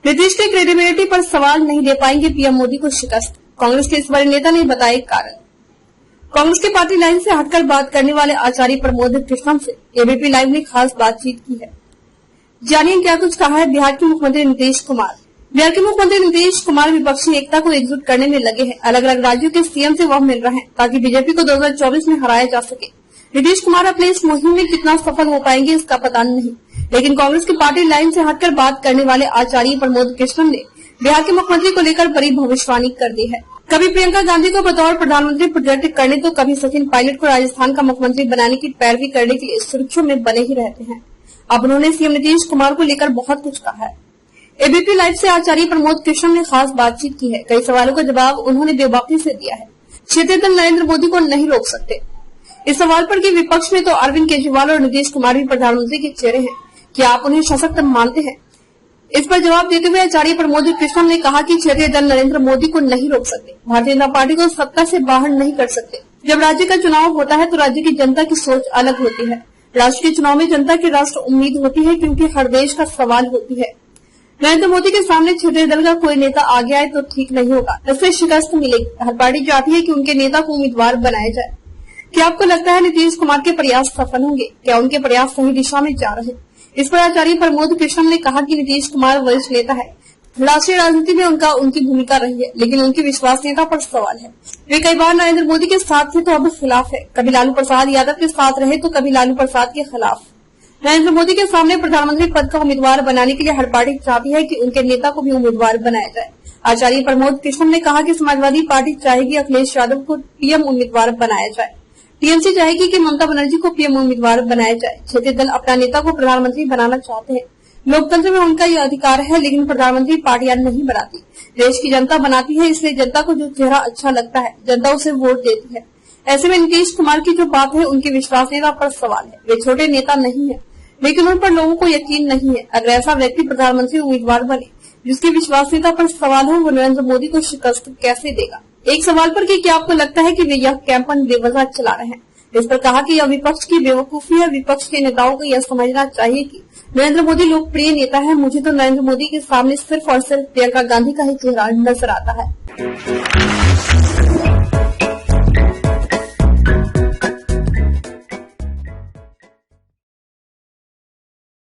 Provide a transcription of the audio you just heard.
नीतीश के क्रेडिबिलिटी पर सवाल, नहीं दे पाएंगे पीएम मोदी को शिकस्त। कांग्रेस के इस बड़े नेता ने बताए कारण। कांग्रेस के पार्टी लाइन से हटकर बात करने वाले आचार्य प्रमोद कृष्णम से एबीपी लाइव ने खास बातचीत की है। जानिए क्या कुछ कहा है बिहार के मुख्यमंत्री नीतीश कुमार। बिहार के मुख्यमंत्री नीतीश कुमार विपक्षी एकता को एकजुट करने में लगे हैं। अलग अलग राज्यों के सीएम से वह मिल रहे हैं ताकि बीजेपी को 2024 में हराया जा सके। नीतीश कुमार अपने इस मुहिम में कितना सफल हो पाएंगे इसका पता नहीं, लेकिन कांग्रेस की पार्टी लाइन से हटकर बात करने वाले आचार्य प्रमोद कृष्णम ने बिहार के मुख्यमंत्री को लेकर बड़ी भविष्यवाणी कर दी है। कभी प्रियंका गांधी को बतौर प्रधानमंत्री प्रोजेक्ट करने तो कभी सचिन पायलट को राजस्थान का मुख्यमंत्री बनाने की पैरवी करने के लिए सुर्खियों में बने ही रहते हैं। अब उन्होंने सीएम नीतीश कुमार को लेकर बहुत कुछ कहा है। एबीपी लाइव से आचार्य प्रमोद कृष्णम ने खास बातचीत की है। कई सवालों का जवाब उन्होंने बेबाकी से दिया है। क्षेत्रीय दल नरेंद्र मोदी को नहीं रोक सकते। इस सवाल पर कि विपक्ष में तो अरविंद केजरीवाल और नीतीश कुमार भी प्रधानमंत्री के चेहरे हैं, क्या आप उन्हें सशक्त मानते हैं? इस पर जवाब देते हुए आचार्य प्रमोद कृष्णम ने कहा कि क्षेत्रीय दल नरेंद्र मोदी को नहीं रोक सकते, भारतीय जनता पार्टी को सत्ता से बाहर नहीं कर सकते। जब राज्य का चुनाव होता है तो राज्य की जनता की सोच अलग होती है। राष्ट्र के चुनाव में जनता की राष्ट्र उम्मीद होती है, क्योंकि हर देश का सवाल होती है। नरेंद्र मोदी के सामने क्षेत्रीय दल का कोई नेता आ गया है तो ठीक नहीं होगा, इससे शिकस्त मिलेगी। हर पार्टी चाहती है कि उनके नेता को उम्मीदवार बनाया जाए। क्या आपको लगता है नीतीश कुमार के प्रयास सफल होंगे? क्या उनके प्रयास सही दिशा में जा रहे हैं? इस पर आचार्य प्रमोद कृष्णम ने कहा कि नीतीश कुमार वरिष्ठ नेता है, राष्ट्रीय राजनीति में उनकी भूमिका रही है, लेकिन उनकी विश्वसनीयता पर सवाल है। वे कई बार नरेंद्र मोदी के साथ थे तो अब खिलाफ है। कभी लालू प्रसाद यादव के साथ रहे तो कभी लालू प्रसाद के खिलाफ। नरेंद्र मोदी के सामने प्रधानमंत्री पद का उम्मीदवार बनाने के लिए हर पार्टी चाहती है कि उनके नेता को भी उम्मीदवार बनाया जाए। आचार्य प्रमोद कृष्णम ने कहा कि समाजवादी पार्टी चाहेगी अखिलेश यादव को पीएम उम्मीदवार बनाया जाए। टीएमसी चाहेगी कि ममता बनर्जी को पीएम उम्मीदवार बनाया जाए। क्षेत्रीय दल अपना नेता को प्रधानमंत्री बनाना चाहते हैं। लोकतंत्र में उनका यह अधिकार है, लेकिन प्रधानमंत्री पार्टियां नहीं बनाती, देश की जनता बनाती है। इसलिए जनता को जो चेहरा अच्छा लगता है जनता उसे वोट देती है। ऐसे में नीतीश कुमार की जो बात है उनकी विश्वसनीयता पर सवाल है। वे छोटे नेता नहीं है, लेकिन उन पर लोगों को यकीन नहीं है। अगर ऐसा व्यक्ति प्रधानमंत्री उम्मीदवार बने जिसकी विश्वसनीयता पर सवाल हो, वो नरेंद्र मोदी को शिकस्त कैसे देगा? एक सवाल पर कि क्या आपको लगता है कि वे यह कैंपेन बेवजह चला रहे हैं, इस पर कहा कि यह विपक्ष की बेवकूफी है। विपक्ष के नेताओं को यह समझना चाहिए कि नरेंद्र मोदी लोकप्रिय नेता है। मुझे तो नरेंद्र मोदी के सामने सिर्फ और सिर्फ प्रियंका गांधी का ही चेहरा नजर आता है।